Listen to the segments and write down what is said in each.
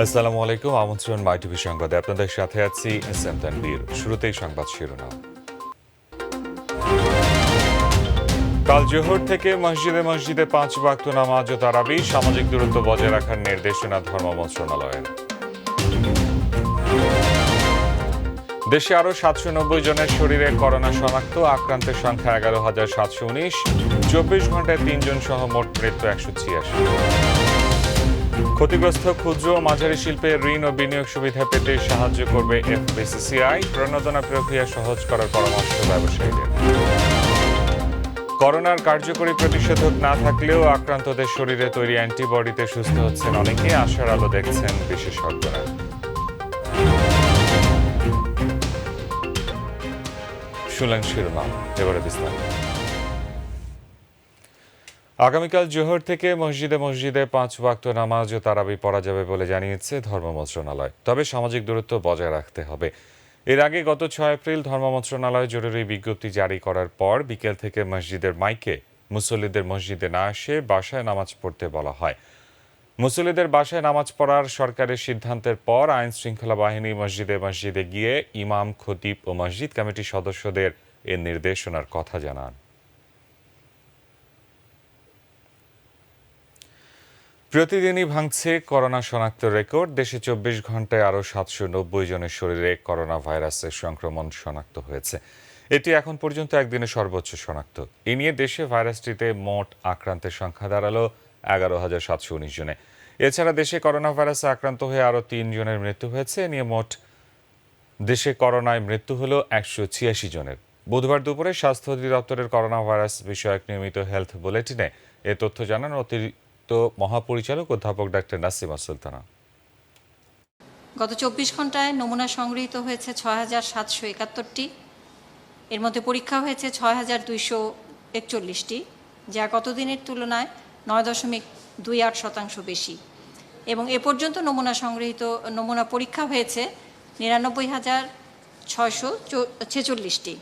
আসসালামু আলাইকুম, আমন্ত্রণ মাই টিভি সংবাদে আপনাদের সাথে আছি এস এম তানভীর। শুরুতেই সংবাদ শিরোনাম। কাল জোহর থেকে মসজিদে মসজিদে 5 ওয়াক্ত নামাজ ও তারাবি, সামাজিক দূরত্ব বজায় রাখার নির্দেশনা ধর্ম মন্ত্রণালয়ের। দেশে আরও 790 জনের শরীরে করোনা শনাক্ত, আক্রান্তের সংখ্যা 11,719, 24 ঘন্টায় 3 জন সহ মোট মৃত্যু 186। ক্ষতিগ্রস্ত ক্ষুদ্র ও মাঝারি শিল্পে ঋণ ও বিনিয়োগ সুবিধা পেতে সাহায্য করবে এফবিসিসিআই, প্রণোদনা প্রক্রিয়া সহজ করার পরামর্শ ব্যবসায়ীদের। করোনার কার্যকরী প্রতিষেধক না থাকলেও আক্রান্তদের শরীরে তৈরি অ্যান্টিবডিতে সুস্থ হচ্ছেন অনেকে, আশার আলো দেখছেন বিশেষজ্ঞরা। শুনলেন শিরোনাম, এবারে বিস্তারিত। আগামীকাল জোহর থেকে মসজিদে মসজিদে 5 ওয়াক্ত নামাজ ও তারাবি পড়া যাবে বলে জানিয়েছে ধর্ম মন্ত্রণালয়। তবে সামাজিক দূরত্ব বজায় রাখতে হবে। এর আগে গত 6 এপ্রিল ধর্ম মন্ত্রণালয় জরুরি বিজ্ঞপ্তি জারি করার পর বিকেল থেকে মসজিদের মাইকে মুসল্লিদের মসজিদে না এসে বাসায় নামাজ পড়তে বলা হয়। মুসল্লিদের বাসায় নামাজ পড়ার সরকারের সিদ্ধান্তের পর আইন শৃঙ্খলা বাহিনী মসজিদে মসজিদে গিয়ে ইমাম, খতিব ও মসজিদ কমিটির সদস্যদের এ নির্দেশনার কথা জানান। প্রতিদিনই ভাঙছে করোনা শনাক্ত রেকর্ড। দেশে 24 ঘন্টায় আরও 790 জনের শরীরে করোনা ভাইরাসের সংক্রমণ শনাক্ত হয়েছে। এটি এখন পর্যন্ত একদিনে সর্বোচ্চ শনাক্ত। এ নিয়ে দেশে ভাইরাসটিতে মোট আক্রান্তের সংখ্যা দাঁড়ালো 11,719 জনে। এছাড়া দেশে করোনা ভাইরাসে আক্রান্ত হয়ে আরও 3 জনের মৃত্যু হয়েছে। এ নিয়ে মোট দেশে করোনায় মৃত্যু হলো 186 জনের। বুধবার দুপুরে স্বাস্থ্য অধিদপ্তরের করোনা ভাইরাস বিষয়ক নিয়মিত হেলথ বুলেটিনে এ তথ্য জানান অতিরিক্ত মহাপরিচালক অধ্যাপক ডাক্তার নাসিমা সুলতানা। গত 24 ঘন্টায় নমুনা সংগৃহীত হয়েছে 6,771টি। এর মধ্যে পরীক্ষা হয়েছে 6,241টি, যা গত দিনের তুলনায় 9.28% বেশি। এবং এ পর্যন্ত নমুনা পরীক্ষা হয়েছে 99,646টি।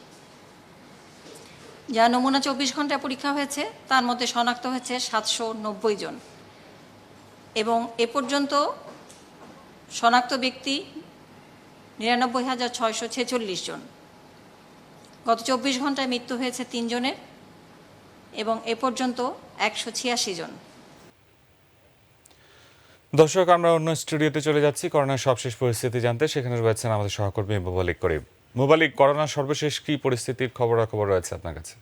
যা নমুনা 24 ঘন্টায় পরীক্ষা হয়েছে তার মধ্যে শনাক্ত হয়েছে 790 জন। এবং এ পর্যন্ত শনাক্ত ব্যক্তি 99,646 জন। গত 24 ঘন্টায় মৃত্যু হয়েছে 3 জনের এবং এ পর্যন্ত 186 জন। দর্শক, আমরা অন্য স্টুডিওতে চলে যাচ্ছি করোনার সবশেষ পরিস্থিতি জানতে। সেখানে রয়েছেন আমাদের সহকর্মী মুবালিক করিম। মুবালিক, করোনার সর্বশেষ কি পরিস্থিতির খবরাখবর রয়েছে আপনার কাছে?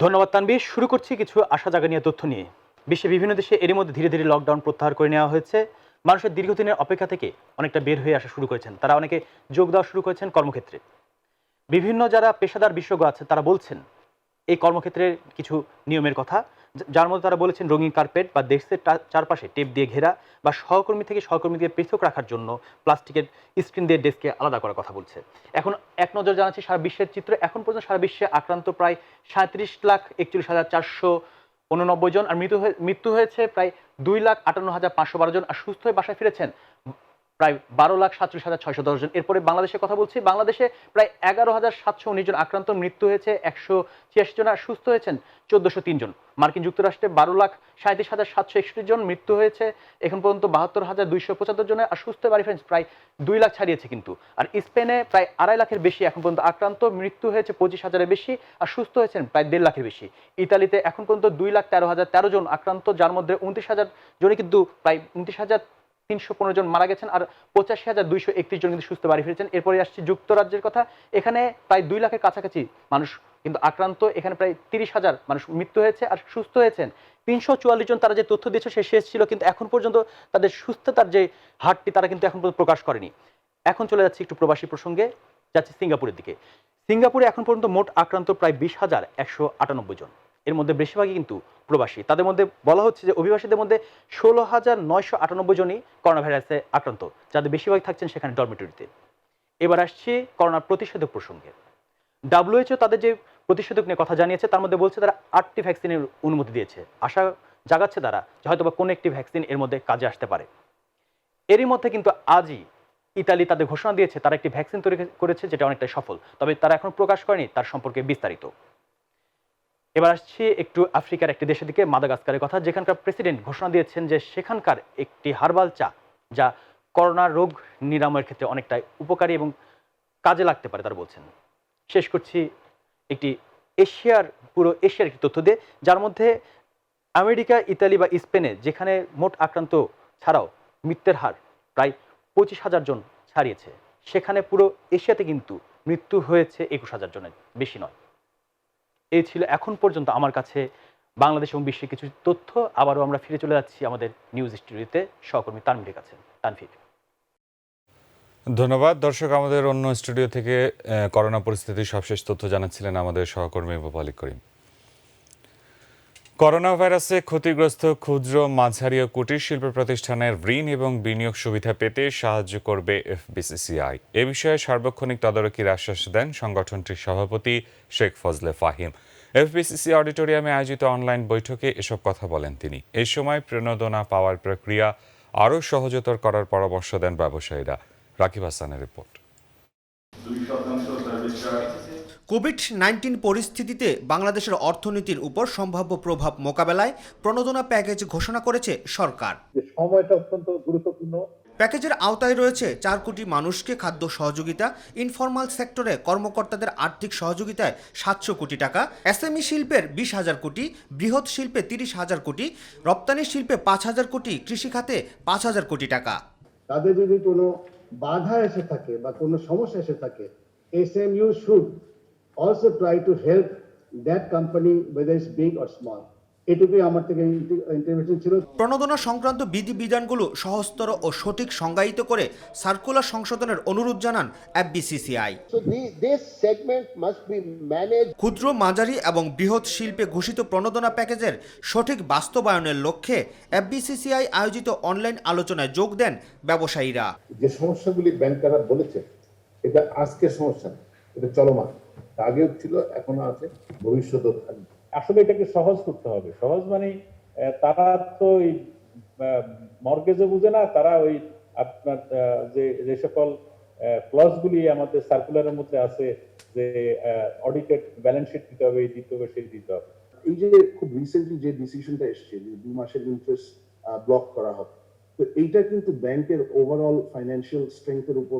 ধন্যবাদ তানবীর। শুরু করছি কিছু আশা জাগানিয়া তথ্য নিয়ে। বিশ্বের বিভিন্ন দেশে এরই মধ্যে ধীরে ধীরে লকডাউন প্রত্যাহার করে নেওয়া হয়েছে। মানুষের দীর্ঘদিনের অপেক্ষা থেকে অনেকটা বের হয়ে আসা শুরু করেছেন। তারা অনেকে যোগ দেওয়া শুরু করেছেন কর্মক্ষেত্রে। বিভিন্ন যারা পেশাদার বিশেষজ্ঞ আছে তারা বলছেন এই কর্মক্ষেত্রের কিছু নিয়মের কথা, যার মধ্যে তারা বলেছেন রঙিন কার্পেট বা ডেস্কের চারপাশে টেপ দিয়ে ঘেরা বা সহকর্মী থেকে সহকর্মীকে পৃথক রাখার জন্য প্লাস্টিকের স্ক্রিন দিয়ে ডেস্ককে আলাদা করার কথা বলছে। এখন এক নজর জানাচ্ছি সারা বিশ্বের চিত্র। এখন পর্যন্ত সারা বিশ্বে আক্রান্ত প্রায় 37,41,489 জন, আর মৃত্যু হয়েছে প্রায় 2,58,512 জন, আর সুস্থ হয়ে বাসায় ফিরেছেন প্রায় 12,47,610 জন। এরপরে বাংলাদেশের কথা বলছি। বাংলাদেশে প্রায় 11,719 জন আক্রান্ত, মৃত্যু হয়েছে 186 জন, আর সুস্থ হয়েছেন 1,403 জন। মার্কিন যুক্তরাষ্ট্রে 12,37,761 জন, মৃত্যু হয়েছে এখন পর্যন্ত 72,275 জনের, আর সুস্থ বাড়ি ফ্রেন্স প্রায় 2 লাখ ছাড়িয়েছে কিন্তু। আর স্পেনে প্রায় 2.5 লাখের বেশি এখন পর্যন্ত আক্রান্ত, মৃত্যু হয়েছে 25,000-এর বেশি, আর সুস্থ হয়েছেন প্রায় 1.5 লাখের বেশি। ইতালিতে এখন পর্যন্ত 2,13,013 জন আক্রান্ত, যার মধ্যে 29,000 জনে কিন্তু প্রায় 29,315 জন মারা গেছেন, আর 85,231 জন কিন্তু সুস্থ বাড়ি ফিরেছেন। এরপরে আসছে যুক্তরাজ্যের কথা। এখানে প্রায় 2 লাখের কাছাকাছি মানুষ কিন্তু আক্রান্ত, এখানে প্রায় 30,000 মানুষ মৃত্যু হয়েছে, আর সুস্থ হয়েছেন 344 জন। তারা যে তথ্য দিয়েছে সে শেষ ছিল, কিন্তু এখন পর্যন্ত তাদের সুস্থতার যে হারটি তারা কিন্তু এখন পর্যন্ত প্রকাশ করেনি। এখন চলে যাচ্ছে একটু প্রবাসী প্রসঙ্গে, যাচ্ছে সিঙ্গাপুরের দিকে। সিঙ্গাপুরে এখন পর্যন্ত মোট আক্রান্ত প্রায় 20,198 জন। এর মধ্যে বেশিরভাগই কিন্তু প্রবাসী। তাদের মধ্যে বলা হচ্ছে যে অভিবাসীদের মধ্যে 16,998 জনই করোনা ভাইরাসে আক্রান্ত, যাদের বেশিরভাগ থাকছেন সেখানে ডরমিটরিতে। এবার আসছি করোনার প্রতিষেধক প্রসঙ্গে। WHO তাদের যে প্রতিষেধক নিয়ে কথা জানিয়েছে তার মধ্যে বলছে তারা 8টি ভ্যাকসিনের অনুমতি দিয়েছে। আশা জাগাচ্ছে তারা যে হয়তো বা কোনো একটি ভ্যাকসিন এর মধ্যে কাজে আসতে পারে। এরই মধ্যে কিন্তু আজই ইতালি তাদের ঘোষণা দিয়েছে তারা একটি ভ্যাকসিন তৈরি করেছে, যেটা অনেকটাই সফল, তবে তারা এখন প্রকাশ করেনি তার সম্পর্কে বিস্তারিত। এবার আসছি একটু আফ্রিকার একটি দেশের দিকে, মাদাগাস্কারের কথা, যেখানকার প্রেসিডেন্ট ঘোষণা দিয়েছেন যে সেখানকার একটি হার্বাল চা যা করোনা রোগ নিরাময়ের ক্ষেত্রে অনেকটাই উপকারী এবং কাজে লাগতে পারে তারা বলছেন। শেষ করছি একটি পুরো এশিয়ার একটি তথ্য দিয়ে, যার মধ্যে আমেরিকা, ইতালি বা স্পেনে যেখানে মোট আক্রান্ত ছাড়াও মৃত্যুর হার প্রায় 25,000 জন ছাড়িয়েছে, সেখানে পুরো এশিয়াতে কিন্তু মৃত্যু হয়েছে 21,000 জনের বেশি নয়। এই ছিল এখন পর্যন্ত আমার কাছে বাংলাদেশ এবং বিশ্বের কিছু তথ্য। আবারও আমরা ফিরে চলে যাচ্ছি আমাদের নিউজ স্টুডিওতে সহকর্মী তানভীরের কাছে। তানভীর। ধন্যবাদ। দর্শক, আমাদের অন্য স্টুডিও থেকে করোনা পরিস্থিতির সবশেষ তথ্য জানাচ্ছিলেন আমাদের সহকর্মী মোবালিক করিম। করোনা ভাইরাসে ক্ষতিগ্রস্ত ক্ষুদ্র, মাঝারি ও কুটির শিল্প প্রতিষ্ঠানের ঋণ এবং বিনিয়োগ সুবিধা পেতে সাহায্য করবে এফবিসিসিআই। এ বিষয়ে সার্বক্ষণিক তদারকির আশ্বাস দেন সংগঠনটির সভাপতি শেখ ফজলে ফাহিম। এফবিসিসি অডিটোরিয়ামে আয়োজিত অনলাইন বৈঠকে এসব কথা বলেন তিনি। এই সময় প্রণোদনা পাওয়ার প্রক্রিয়া আরও সহজতর করার পরামর্শ দেন ব্যবসায়ীরা। রাকিব হাসানের রিপোর্ট। কোভিড-19 পরিস্থিতিতে বাংলাদেশের অর্থনীতির উপর সম্ভাব্য প্রভাব মোকাবেলায় প্রণোদনা প্যাকেজ ঘোষণা করেছে সরকার। সময়টা অত্যন্ত গুরুত্বপূর্ণ। প্যাকেজের আওতায় রয়েছে 4 কোটি মানুষকে খাদ্য সহযোগিতা, ইনফরমাল সেক্টরে কর্মকর্তাদের আর্থিক সহযোগিতায় 700 কোটি টাকা, এসএমই শিল্পের 20,000 কোটি, বৃহৎ শিল্পে 30,000 কোটি, রপ্তানি শিল্পে 5,000 কোটি, কৃষি খাতে 5,000 কোটি টাকা। তাদের যদি কোনো বাধা এসে থাকে বা কোনো সমস্যা এসে থাকে, SMU should also try to help that company whether it's big or small. এটুকুই আমার থেকে ইন্টারভেনশন ছিল। প্রণোদনা সংক্রান্ত বিধিবিধানগুলো সহজতর ও সঠিক সংজ্ঞায়িত করে সার্কুলার সংশোধনের অনুরোধ জানান FBCCI. So this segment must be managed. ক্ষুদ্র, মাঝারি এবং বৃহৎ শিল্পে ঘোষিত প্রণোদনা প্যাকেজের সঠিক বাস্তবায়নের লক্ষ্যে এফবিসিসিআই আয়োজিত অনলাইন আলোচনায় যোগ দেন ব্যবসায়ীরা। যে সমস্যাগুলি ব্যাংকাররা বলেছে, এটা আজকের সমস্যা, এটা চলমান, আগেও ছিল, এখনো আছে, ভবিষ্যতেও থাকবে। আসলে এটাকে সহজ করতে হবে। সহজ মানে তারা তো ওই মর্গেজও বুঝে না, তারা ওই আপনার যে সকল ক্লজগুলি আমাদের সার্কুলারের মধ্যে আছে, যে অডিটেড ব্যালেন্স শিট দিতে হবে, এই দিতে হবে, সেই দিতে হবে। এই যে খুব রিসেন্টলি যে ডিসিশনটা এসছে যে 2 মাসের ইন্টারেস্ট ব্লক করা হবে, তো এইটা কিন্তু ব্যাংকের ওভারঅল ফাইন্যান্সিয়াল স্ট্রেংথের উপর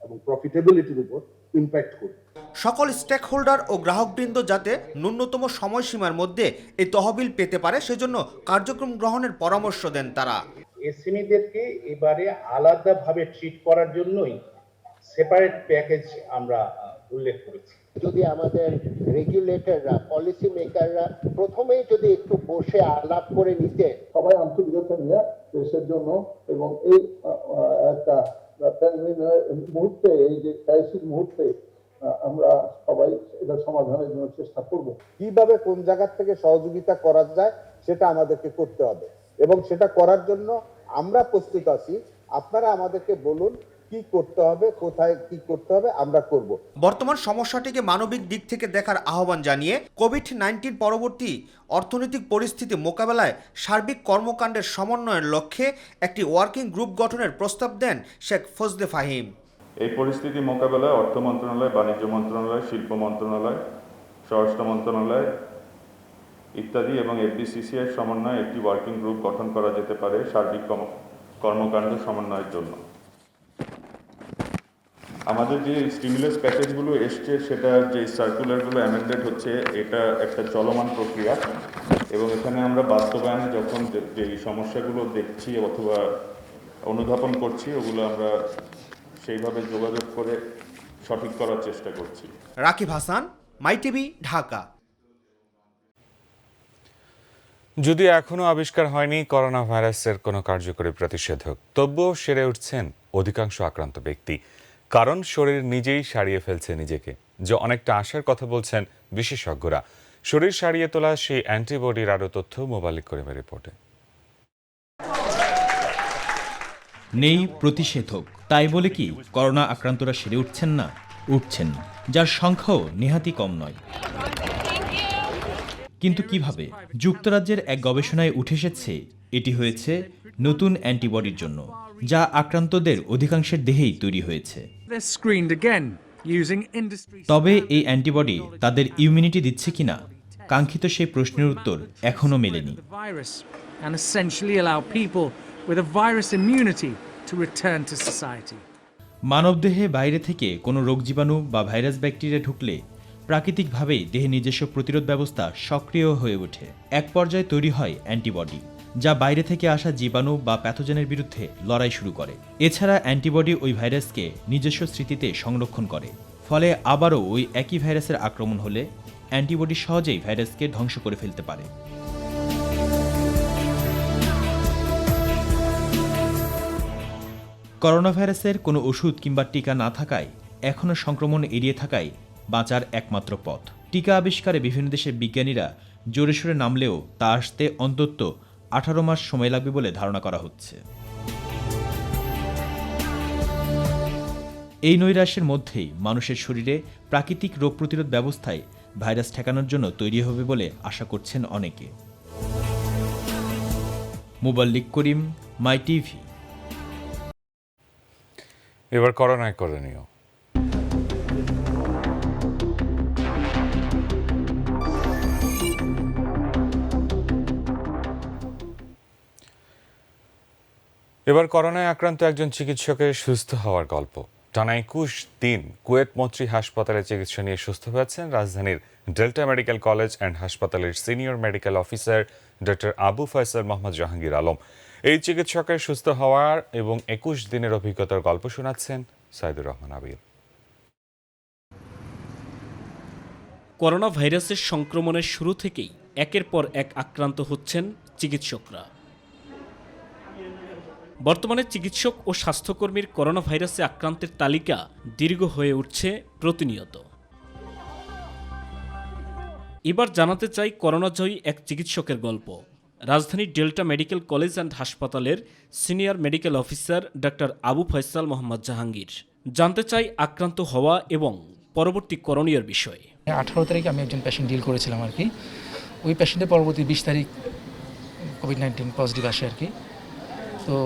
এবং প্রফিটেবিলিটির উপর ইম্প্যাক্ট করবে। সকল স্টেক হোল্ডার ও গ্রাহকবৃন্দ যাতে ন্যূনতম সময়সীমার মধ্যে এই তহবিল পেতে পারে, সেজন্য কার্যক্রম গ্রহণের পরামর্শ দেন তারা। এসএমইদেরকে এবারে আলাদাভাবে ট্রিট করার জন্যই সেপারেট প্যাকেজ আমরা উল্লেখ করেছি। যদি আমাদের রেগুলেটররা, পলিসি মেকাররা প্রথমেই যদি একটু বসে আলাপ করে নিতে, সবাই আন্তরিকতা নিয়ে দেশের জন্য এবং এই একটা মুহূর্তে, এই যে ক্রাইসিস মুহূর্তে আমরা সবাই এটা সমাধানের জন্য চেষ্টা করব। কিভাবে কোন জায়গা থেকে সহযোগিতা করা যায় সেটা আমাদেরকে করতে হবে, এবং সেটা করার জন্য আমরা প্রস্তুত আছি। আপনারা আমাদেরকে বলুন কি করতে হবে, কোথায় কি করতে হবে, আমরা করব। বর্তমান সমস্যাটিকে মানবিক দিক থেকে দেখার আহ্বান জানিয়ে কোভিড-19 পরবর্তী অর্থনৈতিক পরিস্থিতি মোকাবেলায় সার্বিক কর্মকাণ্ডের সমন্বয়ের লক্ষ্যে একটি ওয়ার্কিং গ্রুপ গঠনের প্রস্তাব দেন শেখ ফজলে ফাহিম। এই পরিস্থিতি মোকাবেলায় অর্থ মন্ত্রণালয়, বাণিজ্য মন্ত্রণালয়, শিল্প মন্ত্রণালয়, স্বরাষ্ট্র মন্ত্রণালয় ইত্যাদি এবং এফবিসিসিআই সমন্বয়ে একটি ওয়ার্কিং গ্রুপ গঠন করা যেতে পারে সার্বিক কর্মকাণ্ড সমন্বয়ের জন্য। আমাদের যে স্টিমুলাস প্যাকেজগুলো এসছে, সেটা যে সার্কুলারগুলো অ্যামেন্ডেড হচ্ছে, এটা একটা চলমান প্রক্রিয়া, এবং এখানে আমরা বাস্তবায়নে যখন যে সমস্যাগুলো দেখছি অথবা অনুধাবন করছি, ওগুলো আমরা সেইভাবে যোগাযোগ করে সঠিক করার চেষ্টা করছি। রাকিব হাসান, মাই টিভি, ঢাকা। যদি এখনও আবিষ্কার হয়নি করোনা ভাইরাসের কোনো কার্যকরী প্রতিষেধক, তবুও সেরে উঠছেন অধিকাংশ আক্রান্ত ব্যক্তি, কারণ শরীর নিজেই সারিয়ে ফেলছে নিজেকে, যে অনেকটা আশার কথা বলছেন বিশেষজ্ঞরা। শরীর সারিয়ে তোলা সেই অ্যান্টিবডির আরও তথ্য মোবালিক করিমের রিপোর্টে। নেই প্রতিষেধক, তাই বলে কি করোনা আক্রান্তরা সেরে উঠছেন না? উঠছেন, যার সংখ্যাও নেহাতি কম নয়। কিন্তু কিভাবে? যুক্তরাজ্যের এক গবেষণায় উঠে এসেছে এটি হয়েছে নতুন অ্যান্টিবডির জন্য, যা আক্রান্তদের অধিকাংশের দেহেই তৈরি হয়েছে। তবে এই অ্যান্টিবডি তাদের ইমিউনিটি দিচ্ছে কিনা কাঙ্ক্ষিত সেই প্রশ্নের উত্তর এখনও মেলেনি। And essentially allow people with a virus immunity to return to society. মানবদেহে বাইরে থেকে কোনো রোগ জীবাণু বা ভাইরাস ব্যাকটেরিয়া ঢুকলে প্রাকৃতিকভাবেই দেহে নিজস্ব প্রতিরোধ ব্যবস্থা সক্রিয় হয়ে ওঠে। এক পর্যায়ে তৈরি হয় অ্যান্টিবডি, যা বাইরে থেকে আসা জীবাণু বা প্যাথোজেনের বিরুদ্ধে লড়াই শুরু করে। এছাড়া অ্যান্টিবডি ওই ভাইরাসকে নিজস্ব স্মৃতিতে সংরক্ষণ করে, ফলে আবারও ওই একই ভাইরাসের আক্রমণ হলে অ্যান্টিবডি সহজেই ভাইরাসকে ধ্বংস করে ফেলতে পারে। করোনা ভাইরাসের কোনো ওষুধ কিংবা টিকা না থাকায় এখনও সংক্রমণ এড়িয়ে থাকাই বাঁচার একমাত্র পথ। টিকা আবিষ্কারে বিভিন্ন দেশের বিজ্ঞানীরা জোরে সোরে নামলেও তা আসতে অন্তত 18 মাস সময় লাগবে বলে ধারণা করা হচ্ছে। এই নৈরাশ্যের মধ্যেই মানুষের শরীরে প্রাকৃতিক রোগ প্রতিরোধ ব্যবস্থায় ভাইরাস ঠেকানোর জন্য তৈরি হবে বলে আশা করছেন অনেকে। মুবাল্লিক করিম, মাই টিভি। এবার করোনায় করণীয়। এবার করোনায় আক্রান্ত একজন চিকিৎসকের সুস্থ হওয়ার গল্প। টানা 21 দিন কুয়েত মৈত্রী হাসপাতালে চিকিৎসা নিয়ে সুস্থ হয়েছেন রাজধানীর ডেল্টা মেডিকেল কলেজ অ্যান্ড হাসপাতালের senior medical officer doctor Abu Faisal Mohammad Jahangir Alam. এই চিকিৎসকের সুস্থ হওয়ার এবং 21 দিনের অভিজ্ঞতার গল্প শোনাচ্ছেন সাইদুর রহমান আবির। করোনা ভাইরাসের সংক্রমণের শুরু থেকেই একের পর এক আক্রান্ত হচ্ছেন চিকিৎসকরা। বর্তমানে চিকিৎসক ও স্বাস্থ্যকর্মীর করোনা ভাইরাসে আক্রান্তের তালিকা দীর্ঘ হয়ে উঠছে প্রতিনিয়ত। এবার জানাতে চাই করোনাজয়ী এক চিকিৎসকের গল্প। রাজধানীর ডেল্টা মেডিকেল কলেজ অ্যান্ড হাসপাতালের senior medical officer doctor Abu Faisal Mohammad Jahangir. জানতে চাই আক্রান্ত হওয়া এবং পরবর্তী করণীয় বিষয়। 18 তারিখে আমি একজন পেশেন্ট ডিল করেছিলাম আর কি। ওই পেশেন্টের পরবর্তী 20 তারিখ কোভিড-19 পজিটিভ আসে আর কি। তো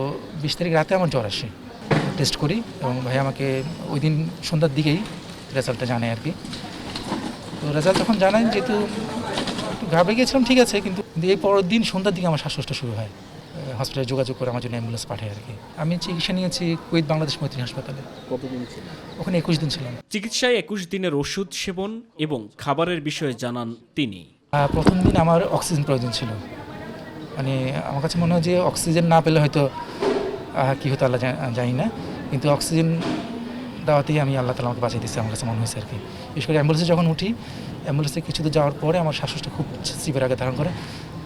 20 তারিখ রাতে আমার জ্বর আসে, টেস্ট করি এবং ভাই আমাকে ওই দিন সন্ধ্যার দিকেই রেজাল্টটা জানায় আর কি। তো রেজাল্ট তখন জানায়, যেহেতু একটু ঘাবড়ে গিয়েছিলাম ঠিক আছে, কিন্তু এই পরের দিন সন্ধ্যার দিকে আমার শ্বাসকষ্ট শুরু হয়। হসপিটালে যোগাযোগ করে আমার জন্য অ্যাম্বুলেন্স পাঠায় আর কি। আমি চিকিৎসা নিয়েছি কুয়েত বাংলাদেশ মৈত্রী হাসপাতালে। কতদিন ছিল ওখানে? 21 দিন ছিলাম। চিকিৎসায় 21 দিনের ওষুধ সেবন এবং খাবারের বিষয়ে জানান তিনি। প্রথম দিন আমার অক্সিজেন প্রয়োজন ছিল। মানে আমার কাছে মনে হয় যে অক্সিজেন না পেলে হয়তো কী হতো আল্লাহ জানি না, কিন্তু অক্সিজেন দেওয়াতেই আমি আল্লাহ তাআলা আমাকে বাঁচিয়ে দিচ্ছি, আমার কাছে মনে হয়েছে আর কি। বিশেষ করে অ্যাম্বুলেন্সে যখন উঠি, অ্যাম্বুলেন্সে কিছু দূর যাওয়ার পরে আমার শ্বাসকষ্ট খুব সিভিয়ার আগে ধারণ করে।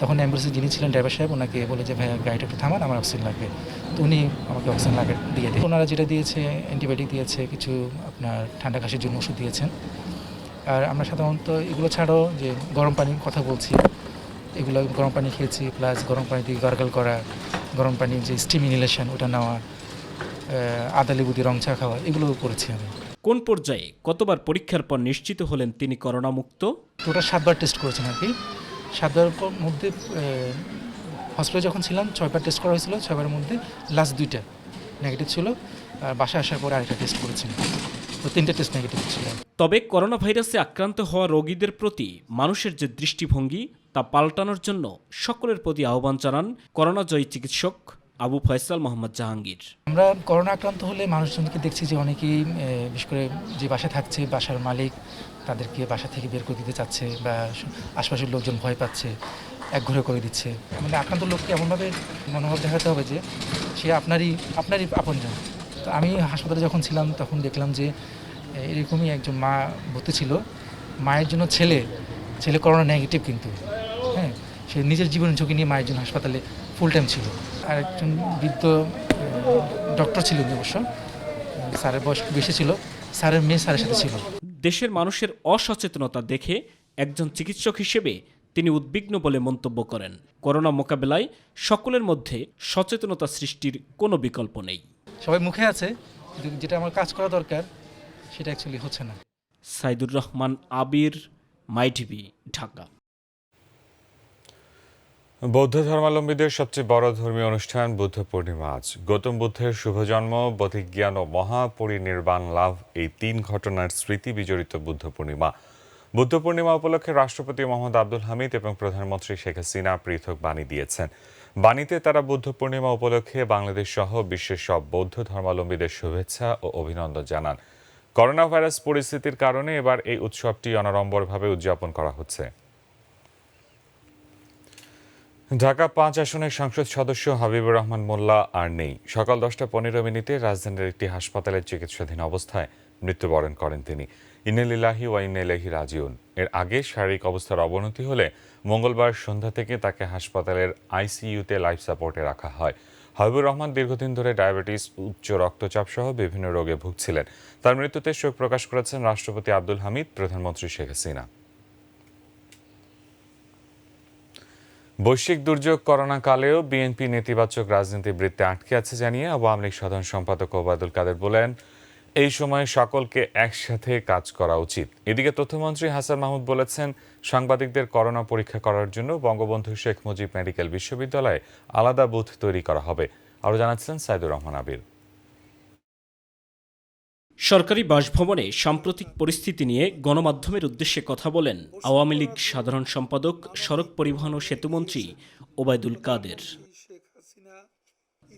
তখন অ্যাম্বুলেন্সে যিনি ছিলেন ড্রাইভার সাহেব, ওনাকে বলে যে ভাই গাড়িটা একটু থামান, আমার অক্সিজেন লাগবে। তো উনি আমাকে অক্সিজেন দিয়ে দেয়। ওনারা যেটা দিয়েছে, অ্যান্টিবায়োটিক দিয়েছে, কিছু আপনার ঠান্ডা কাশির জন্য ওষুধ দিয়েছেন। আর আমরা সাধারণত এগুলো ছাড়াও যে গরম পানির কথা বলছি, এগুলো গরম পানি খেয়েছি, প্লাস গরম পানি দিয়ে গার্গল করা, গরম পানির যে স্টিম ইনহেলেশন ওটা নেওয়া, আদা লেবু দিয়ে রং চা খাওয়া, এগুলো করেছি আমি। কোন পর্যায়ে কতবার পরীক্ষার পর নিশ্চিত হলেন তিনি করোনা মুক্ত? টোটাল 7 বার টেস্ট করেছেন আর কি। 7 বারের মধ্যে হসপিটালে যখন ছিলাম 6 বার টেস্ট করা হয়েছিল। 6 বারের মধ্যে লাস্ট 2টা নেগেটিভ ছিল, আর বাসায় আসার পরে আরেকটা টেস্ট করেছি, তো 3টে টেস্ট নেগেটিভ ছিল। তবে করোনা ভাইরাসে আক্রান্ত হওয়া রোগীদের প্রতি মানুষের যে দৃষ্টিভঙ্গি তা পাল্টানোর জন্য সকলের প্রতি আহ্বান জানান করোনাজয়ী চিকিৎসক আবু ফয়সাল মোহাম্মদ জাহাঙ্গীর। আমরা করোনা আক্রান্ত হলে মানুষজনকে দেখছি যে অনেকেই বিশেষ করে যে বাসায় থাকছে, বাসার মালিক তাদেরকে বাসা থেকে বের করে দিতে চাচ্ছে, বা আশপাশের লোকজন ভয় পাচ্ছে, একঘরে করে দিচ্ছে। মানে আক্রান্ত লোককে এমনভাবে মনোভাব দেখাতে হবে যে সে আপনারই আপনজন। তো আমি হাসপাতালে যখন ছিলাম তখন দেখলাম যে এরকমই একজন মা ভর্তি ছিল। মায়ের জন্য ছেলে করোনা নেগেটিভ, কিন্তু হ্যাঁ সে নিজের জীবনের ঝুঁকি নিয়ে মায়ের জন্য হাসপাতালে ফুল টাইম ছিল। আর একজন বৃদ্ধ ডক্টর ছিলেন, অবশ্য স্যারের বয়স বেশি ছিল, স্যারের মেয়ে স্যারের সাথে ছিল। দেশের মানুষের অসচেতনতা দেখে একজন চিকিৎসক হিসেবে তিনি উদ্বিগ্ন বলে মন্তব্য করেন। করোনা মোকাবেলায় সকলের মধ্যে সচেতনতা সৃষ্টির কোনো বিকল্প নেই। সবাই মুখে আছে, কিন্তু যেটা আমার কাজ করা দরকার সেটা অ্যাকচুয়ালি হচ্ছে না। সাইদুর রহমান আবির, মাই টিভি, ঢাকা। বৌদ্ধ ধর্মাবলম্বীদের সবচেয়ে বড় ধর্মীয় অনুষ্ঠান বুদ্ধ পূর্ণিমা আজ। গৌতম বুদ্ধের শুভজন্ম, বোধিজ্ঞান ও মহাপরিনির্বাণ লাভ, এই 3 ঘটনার স্মৃতি বিজড়িত বুদ্ধ পূর্ণিমা। বুদ্ধ পূর্ণিমা উপলক্ষে রাষ্ট্রপতি মোহাম্মদ আব্দুল হামিদ এবং প্রধানমন্ত্রী শেখ হাসিনা পৃথক বাণী দিয়েছেন। বাণীতে তারা বুদ্ধ পূর্ণিমা উপলক্ষে বাংলাদেশ সহ বিশ্বের সব বৌদ্ধ ধর্মাবলম্বীদের শুভেচ্ছা ও অভিনন্দন জানান। করোনা ভাইরাস পরিস্থিতির কারণে এবার এই উৎসবটি অনাড়ম্বরভাবে উদযাপন করা হচ্ছে। ঢাকা ৫ আসনের সংসদ সদস্য হাবিবুর রহমান মোল্লা আর নেই। সকাল 10:15 রাজধানীর একটি হাসপাতালে চিকিৎসাধীন অবস্থায় মৃত্যুবরণ করেন তিনি। ইন্না লিল্লাহি ওয়া ইন্না ইলাইহি রাজিউন। এর আগে শারীরিক অবস্থার অবনতি হলে মঙ্গলবার সন্ধ্যা থেকে তাকে হাসপাতালের আইসিইউতে লাইফ সাপোর্টে রাখা হয়। হাবিবুর রহমান দীর্ঘদিন ধরে ডায়াবেটিস, উচ্চ রক্তচাপ সহ বিভিন্ন রোগে ভুগছিলেন। তার মৃত্যুতে শোক প্রকাশ করেছেন রাষ্ট্রপতি আব্দুল হামিদ, প্রধানমন্ত্রী শেখ হাসিনা। বৈশ্বিক দুর্যোগ করোনা কালেও বিএনপি নেতিবাচক রাজনীতি বৃত্তে আটকে আছে জানিয়ে আওয়ামী লীগ সাধারণ সম্পাদক ওবায়দুল কাদের বলেন, এই সময় সকলকে একসাথে কাজ করা উচিত। এদিকে তথ্যমন্ত্রী হাসান মাহমুদ বলেছেন, সাংবাদিকদের করোনা পরীক্ষা করার জন্য বঙ্গবন্ধু শেখ মুজিব মেডিকেল বিশ্ববিদ্যালয়ে আলাদা বুথ তৈরি করা হবে। আরও জানাচ্ছেন সাইদুর রহমান আবির। সরকারি বাসভবনে সাম্প্রতিক পরিস্থিতি নিয়ে গণমাধ্যমের উদ্দেশ্যে কথা বলেন আওয়ামী লীগ সাধারণ সম্পাদক, সড়ক পরিবহন ও সেতুমন্ত্রী ওবায়দুল কাদের।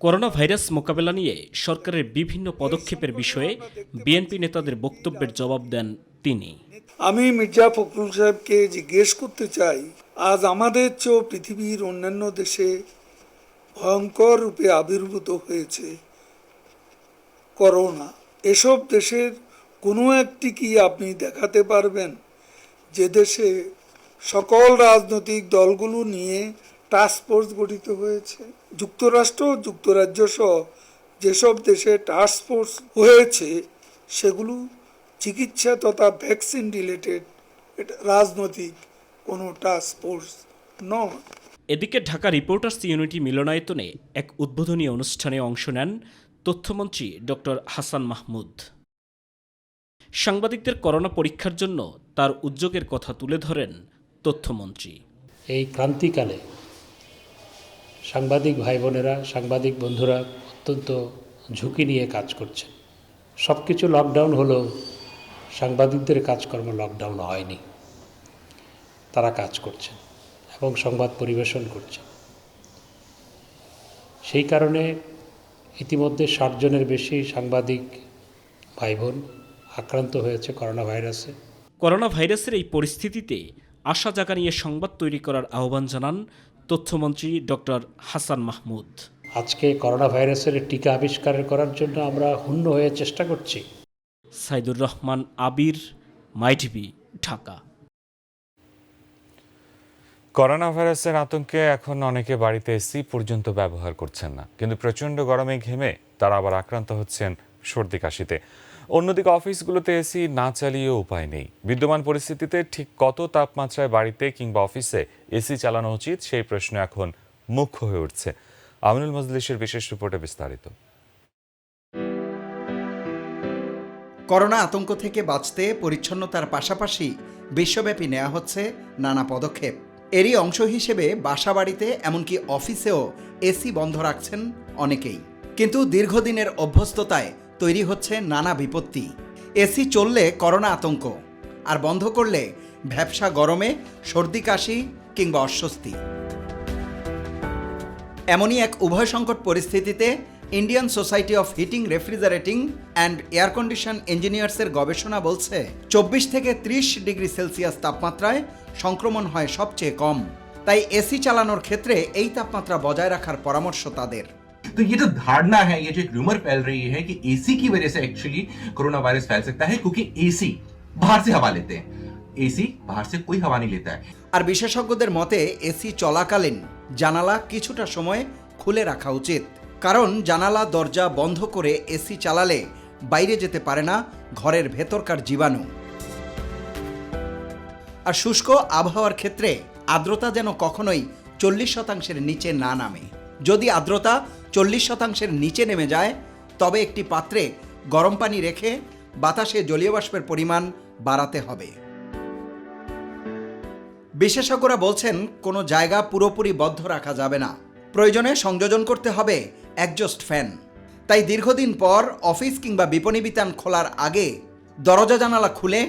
করোনা ভাইরাস মোকাবেলা নিয়ে সরকারের বিভিন্ন পদক্ষেপের বিষয়ে বিএনপি নেতাদের বক্তব্যের জবাব দেন তিনি। আমি মির্জা ফখরুল সাহেবকে জিজ্ঞেস করতে চাই, আজ আমাদের চেয়েও পৃথিবীর অন্যান্য দেশে ভয়ঙ্কর রূপে আবির্ভূত হয়েছে করোনা। এসব দেশের কোনো একটি কি আপনি দেখাতে পারবেন যে দেশে সকল রাজনৈতিক দলগুলো নিয়ে টাস্ক ফোর্স গঠিত হয়েছে? যুক্তরাষ্ট্র, যুক্তরাজ্য সহ যেসব দেশে টাস্ক ফোর্স হয়েছে সেগুলো চিকিৎসা তথা ভ্যাকসিন রিলেটেড, এটা রাজনৈতিক কোনো টাস্ক ফোর্স নয়। এদিকে ঢাকা রিপোর্টার্স ইউনিটি মিলনায়তনে এক উদ্বোধনী অনুষ্ঠানে অংশ নেন তথ্যমন্ত্রী ডক্টর হাসান মাহমুদ। সাংবাদিকদের করোনা পরীক্ষার জন্য তার উদ্যোগের কথা তুলে ধরেন তথ্যমন্ত্রী। এই ক্রান্তিকালে সাংবাদিক ভাই বোনেরা, সাংবাদিক বন্ধুরা অত্যন্ত ঝুঁকি নিয়ে কাজ করছেন। সব কিছু লকডাউন হলেও সাংবাদিকদের কাজকর্ম লকডাউন হয়নি। তারা কাজ করছেন এবং সংবাদ পরিবেশন করছেন। সেই কারণে ইতিমধ্যে 60 জনের বেশি সাংবাদিক ভাই বোন আক্রান্ত হয়েছে করোনা ভাইরাসে। করোনা ভাইরাসের এই পরিস্থিতিতে আশা জাগা নিয়ে সংবাদ তৈরি করার আহ্বান জানান তথ্যমন্ত্রী ডক্টর হাসান মাহমুদ। আজকে করোনা ভাইরাসের টিকা আবিষ্কার করার জন্য আমরা হুন্য হয়ে চেষ্টা করছি। সাইদুর রহমান আবির, মাইটিভি, ঢাকা। করোনা ভাইরাসের আতঙ্কে এখন অনেকে বাড়িতে এসি পর্যন্ত ব্যবহার করছেন না, কিন্তু প্রচণ্ড গরমে ঘেমে তারা আবার আক্রান্ত হচ্ছেন সর্দি কাশিতে। অন্যদিকে অফিসগুলোতে এসি না চালিয়েও উপায় নেই। বিদ্যমান পরিস্থিতিতে ঠিক কত তাপমাত্রায় বাড়িতে কিংবা অফিসে এসি চালানো উচিত, সেই প্রশ্ন এখন মুখ্য হয়ে উঠছে। আমিনুল মজলিসের বিশেষ রিপোর্টে বিস্তারিত। করোনা আতঙ্ক থেকে বাঁচতে পরিচ্ছন্নতার পাশাপাশি বিশ্বব্যাপী নেওয়া হচ্ছে নানা পদক্ষেপ। এরই অংশ হিসেবে বাসাবাড়িতে এমনকি অফিসেও এসি বন্ধ রাখছেন অনেকেই, কিন্তু দীর্ঘদিনের অভ্যস্ততায় তৈরি হচ্ছে নানা বিপত্তি। এসি চললে করোনা আতঙ্ক, আর বন্ধ করলে ভ্যাপসা গরমে সর্দি কাশি কিংবা অস্বস্তি। এমনই এক উভয় সংকট পরিস্থিতিতে Indian society of heating, refrigerating and air condition ইঞ্জিনিয়ার্সের গবেষণা বলছে 24 থেকে 30 ডিগ্রি সেলসিয়াস তাপমাত্রায় সংক্রমণ হয় সবচেয়ে কম। তাই এসি চালানোর ক্ষেত্রে এই তাপমাত্রা বজায় রাখার পরামর্শ তাদের। तो ये जो धारणा है, ये जो एक रूमर फैल रही है कि एसी की वजह से एक्चुअली कोरोना वायरस फैल सकता है, क्योंकि एसी बाहर से हवा लेते हैं, एसी बाहर से कोई हवा नहीं लेता है। আর বিশেষজ্ঞদের মতে এসি চলাকালীন জানালা কিছুটা সময় খুলে রাখা উচিত, কারণ জানালা দরজা বন্ধ করে এসি চালালে বাইরে যেতে পারে না ঘরের ভেতরকার জীবাণু। আর শুষ্ক আবহাওয়ার ক্ষেত্রে আর্দ্রতা যেন কখনোই 40% নিচে না নামে। যদি আর্দ্রতা 40% নিচে নেমে যায় তবে একটি পাত্রে গরম পানি রেখে বাতাসে জলীয় বাষ্পের পরিমাণ বাড়াতে হবে। বিশেষজ্ঞরা বলছেন কোনো জায়গা পুরোপুরি বদ্ধ রাখা যাবে না, প্রয়োজনে সংযোজন করতে হবে একজস্ট ফ্যান। তাই দীর্ঘদিন পর অফিস কিংবা বিপণী বিতান খোলার আগে দরজা জানালা খুলে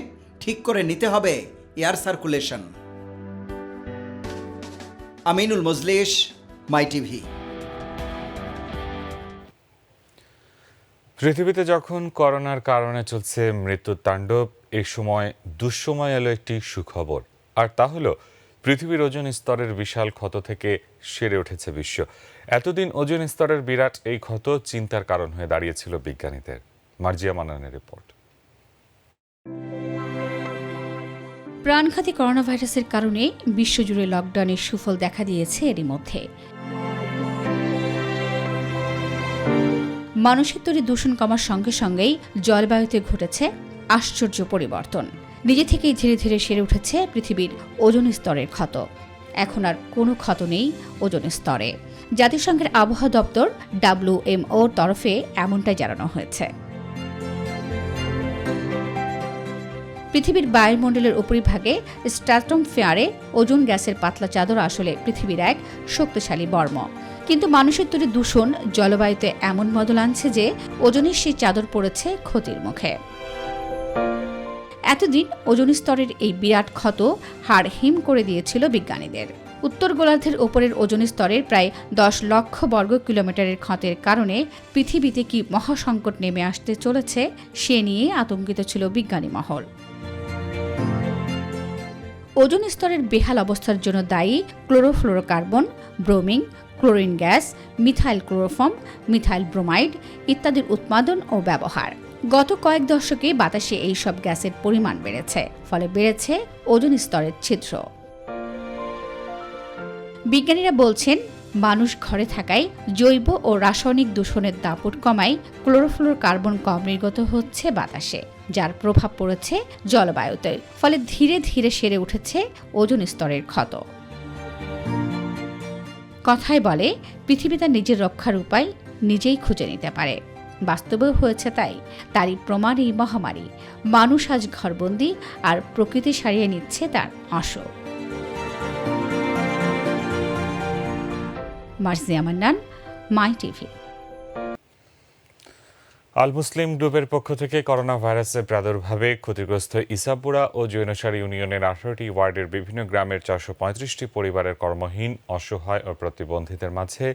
ঠিক করে নিতে হবে এয়ার সার্কুলেশন। আমিনুল মজলিস, মাই টিভি। পৃথিবীতে যখন করোনার কারণে চলছে মৃত্যুর তাণ্ডব, এই সময় দুঃসময় এলো একটি সুখবর, আর তা হলো পৃথিবীর ওজোন স্তরের বিশাল ক্ষত থেকে সেরে উঠেছে বিশ্ব। এতদিন ওজোন স্তরের বিরাট এই ক্ষত চিন্তার কারণ হয়ে দাঁড়িয়েছিল বিজ্ঞানীদের। মার্জিয়া মান্নানের রিপোর্ট। প্রাণঘাতী করোনা ভাইরাসের কারণে বিশ্বজুড়ে লকডাউনের সুফল দেখা দিয়েছে এরই মধ্যে। মানুষের তৈরি দূষণ কমার সঙ্গে সঙ্গেই জলবায়ুতে ঘটেছে আশ্চর্য পরিবর্তন। নিজে থেকেই ধীরে ধীরে সেরে উঠেছে পৃথিবীর ওজোন স্তরের ক্ষত। এখন আর কোনো ক্ষত নেই ওজোন স্তরে। জাতিসংঘের আবহাওয়া দপ্তর WMOর তরফে এমনটাই জানানো হয়েছে। পৃথিবীর বায়ুমণ্ডলের উপরিভাগে স্ট্র্যাটোস্ফিয়ারে ওজোন গ্যাসের পাতলা চাদর আসলে পৃথিবীর এক শক্তিশালী বর্ম। কিন্তু মানুষের তৈরি দূষণ জলবায়ুতে এমন বদল আনছে যে ওজনের সেই চাদর পড়েছে ক্ষতির মুখে। এতদিন ওজোন স্তরের এই বিরাট ক্ষত হাড় হিম করে দিয়েছিল বিজ্ঞানীদের। উত্তর গোলার্ধের ওপরের ওজোন স্তরের প্রায় 10 লক্ষ বর্গ কিলোমিটারের ক্ষতের কারণে পৃথিবীতে কি মহাসংকট নেমে আসতে চলেছে সে নিয়ে আতঙ্কিত ছিল বিজ্ঞানী মহল। ওজোন স্তরের বেহাল অবস্থার জন্য দায়ী chlorofluorocarbon, bromine, chlorine gas, methyl chloroform, methyl bromide ইত্যাদির উৎপাদন ও ব্যবহার। গত কয়েক দশকে বাতাসে এই সব গ্যাসের পরিমাণ বেড়েছে, ফলে বেড়েছে ওজোন স্তরের ছিদ্র। বিজ্ঞানীরা বলছেন, মানুষ ঘরে থাকায় জৈব ও রাসায়নিক দূষণের দাপট কমায় ক্লোরোফ্লোরোকার্বন কম নির্গত হচ্ছে বাতাসে, যার প্রভাব পড়েছে জলবায়ুতে। ফলে ধীরে ধীরে সেরে উঠেছে ওজোন স্তরের ক্ষত। কথায় বলে, পৃথিবী তার নিজের রক্ষার উপায় নিজেই খুঁজে নিতে পারে। বাস্তবেও হয়েছে তাই। তারই প্রমাণ এই মহামারী। মানুষ আজ ঘরবন্দি, আর প্রকৃতি সারিয়ে নিচ্ছে তার অসুখ। মার্জিয়া মান্নান, মাই টিভি। আল মুসলিম গ্রুপের পক্ষ থেকে করোনা ভাইরাসের প্রাদুর্ভাবে ক্ষতিগ্রস্ত ইসাপুরা ও জৈনসার ইউনিয়নের 18টি ওয়ার্ডের বিভিন্ন গ্রামের 435টি পরিবারের কর্মহীন, অসহায় ও প্রতিবন্ধীদের মাঝে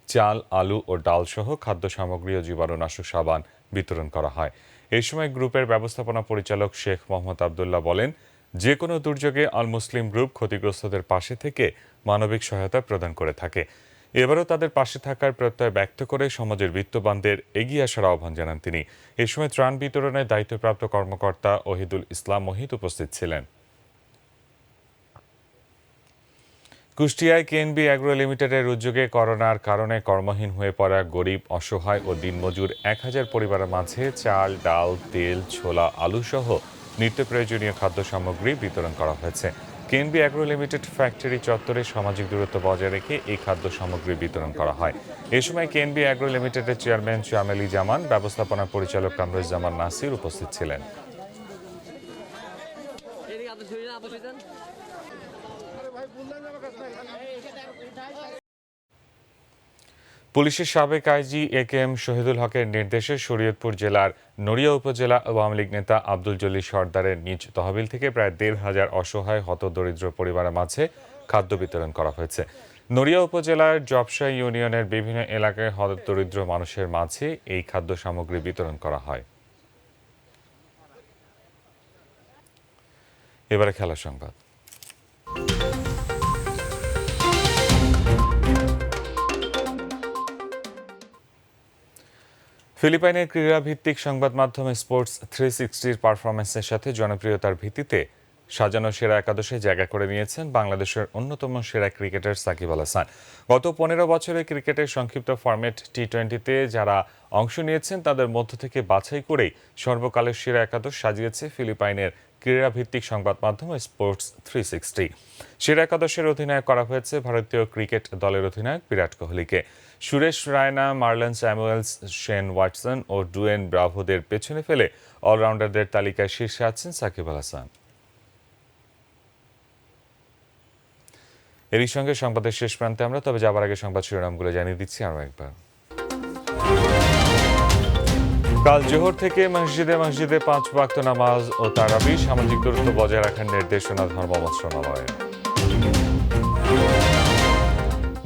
চাল, আলু ও ডাল সহ খাদ্য সামগ্রী ও জীবাণুনাশক সাবান বিতরণ করা হয়। এই সময় গ্রুপের ব্যবস্থাপনা পরিচালক শেখ মোহাম্মদ আবদুল্লাহ বলেন, যে কোনো দুর্যোগে আল মুসলিম গ্রুপ ক্ষতিগ্রস্তদের পাশে থেকে মানবিক সহায়তা প্রদান করে থাকে। এবারও তাদের পাশে থাকার প্রত্যয় ব্যক্ত করে সমাজের বিত্তবানদের এগিয়ে আসার আহ্বান জানান তিনি। এই সময় ত্রাণ বিতরণের দায়িত্বপ্রাপ্ত কর্মকর্তা ওহিদুল ইসলাম মোহিত উপস্থিত ছিলেন। কুষ্টিয়ায় কেএনবি অ্যাগ্রো লিমিটেডের উদ্যোগে করোনার কারণে কর্মহীন হয়ে পড়া গরিব, অসহায় ও দিনমজুর 1000 পরিবারের মাঝে চাল, ডাল, তেল, ছোলা, আলু সহ নিত্য প্রয়োজনীয় খাদ্য সামগ্রী বিতরণ করা হয়েছে। কেএনবি অ্যাগ্রো লিমিটেড ফ্যাক্টরি চত্বরে সামাজিক দূরত্ব বজায় রেখে এই খাদ্য সামগ্রী বিতরণ করা হয়। এ সময় কেএনবি অ্যাগ্রো লিমিটেডের চেয়ারম্যান জামেলি জামান, ব্যবস্থাপনা পরিচালক কামরুজ্জামান নাসির উপস্থিত ছিলেন। পুলিশের সাবেক আইজি AKM শহীদুল হকের নির্দেশে শরীয়তপুর জেলার নড়িয়া উপজেলা আওয়ামী লীগ নেতা আব্দুল জলিল সর্দারের নিজ তহবিল থেকে প্রায় 1500 অসহায় হতদরিদ্র পরিবারের মাঝে খাদ্য বিতরণ করা হয়েছে। নড়িয়া উপজেলার জবশা ইউনিয়নের বিভিন্ন এলাকায় হতদরিদ্র মানুষের মাঝে এই খাদ্য সামগ্রী বিতরণ করা হয়। এবারে খেলার সংবাদ। ফিলিপাইনের ক্রীড়াভিত্তিক সংবাদ মাধ্যম স্পোর্টস 360-র পারফরমেন্সের সাথে জনপ্রিয়তার ভিত্তিতে সাজানো সেরা একাদশে জায়গা করে নিয়েছেন বাংলাদেশের অন্যতম সেরা ক্রিকেটার সাকিব আল হাসান। গত 15 বছরে ক্রিকেটের সংক্ষিপ্ত ফরম্যাট T20-তে যারা অংশ নিয়েছেন তাদের মধ্য থেকে বাছাই করেই সর্বকালের সেরা একাদশ সাজিয়েছে ফিলিপাইনের ক্রীড়াভিত্তিক সংবাদ মাধ্যম স্পোর্টস 360। সেরা একাদশের অধিনায়ক করা হয়েছে ভারতীয় ক্রিকেট দলের অধিনায়ক বিরাট কোহলিকে। Suresh Raina, Marlon Samuels, Shane Watson ও ডুয়েন ব্রাভোদের পেছনে ফেলে অলরাউন্ডারদের তালিকায় শীর্ষে আছেন সাকিব আল হাসান। এরই সঙ্গে সংবাদের শেষ প্রান্তে আমরা, তবে যাবার আগে সংবাদ শিরোনামগুলো জানিয়ে দিচ্ছি আরও একবার। কাল জোহর থেকে মসজিদে মসজিদে 5 ওয়াক্ত নামাজ ও তারাবি সামাজিক দূরত্ব বজায় রাখার নির্দেশনা ধর্ম মন্ত্রণালয়ের।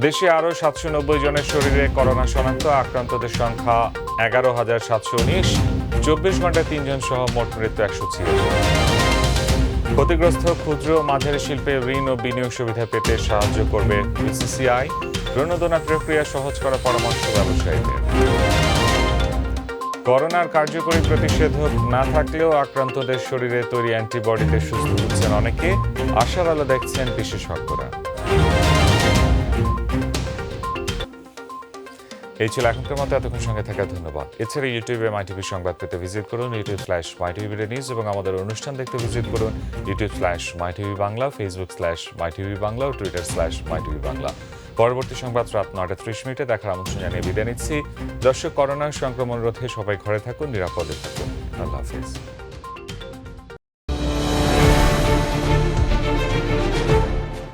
দেশে আরও 790 জনের শরীরে করোনা শনাক্ত, আক্রান্তদের সংখ্যা 11,719, 24 ঘন্টায় 3 জন সহ মোট মৃত্যু 146। ক্ষতিগ্রস্ত ক্ষুদ্র ও মাঝারি শিল্পে ঋণ ও বিনিয়োগ সুবিধা পেতে সাহায্য করবে বিসিসিআই, প্রণোদনা প্রক্রিয়া সহজ করার পরামর্শ ব্যবসায়ীদের। করোনার কার্যকরী প্রতিষেধক না থাকলেও আক্রান্তদের শরীরে তৈরি অ্যান্টিবডিতে সুস্থ হচ্ছেন অনেকে, আশার আলো দেখছেন বিশেষজ্ঞরা। এই ছিল এখনকার মতো, এতক্ষণ সঙ্গে থাকার ধন্যবাদ। এছাড়া ইউটিউবে মাইটিভি সংবাদ পেতে ভিজিট করুন youtube/mytv নিউজ এবং আমাদের অনুষ্ঠান দেখতে ভিজিট করুন youtube/mytv বাংলা, facebook/mytv বাংলা ও twitter/mytv বাংলা। পরবর্তী সংবাদ রাত 9:30 দেখার আমন্ত্রণ জানিয়ে বিদায় নিচ্ছি। দর্শক, করোনা সংক্রমণ রোধে সবাই ঘরে থাকুন, নিরাপদে থাকুন। আল্লাহ হাফেজ।